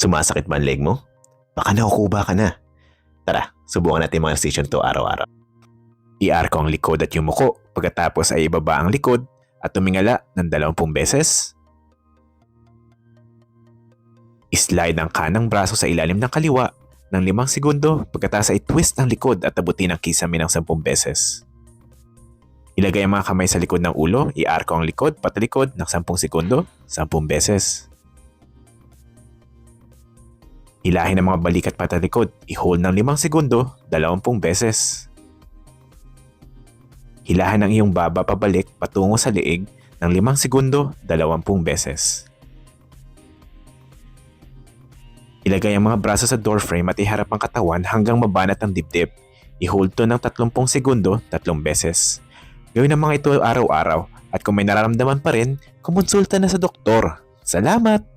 Sumasakit ba ang leg mo? Baka nakukuba ka na. Tara, subukan natin mga ehersisyo to araw-araw. I-arko ang likod at yumuko, pagkatapos ay ibaba ang likod at tumingala ng 20 beses. I-slide ang kanang braso sa ilalim ng kaliwa ng 5 segundo, pagkatapos ay twist ang likod at abutin ang kisame ng 10 beses. Ilagay ang mga kamay sa likod ng ulo, i-arko ang likod patalikod ng 10 segundo, 10 beses. Hilahin ang mga balikat patalikod, i-hold ng 5 segundo, 20 beses. Hilahan ang iyong baba pabalik patungo sa leeg ng 5 segundo, 20 beses. Ilagay ang mga braso sa door frame at iharap ang katawan hanggang mabanat ang dibdib. I-hold to ng 30 segundo, 3 beses. Gawin ang mga ito araw-araw at kung may nararamdaman pa rin, kumonsulta na sa doktor. Salamat!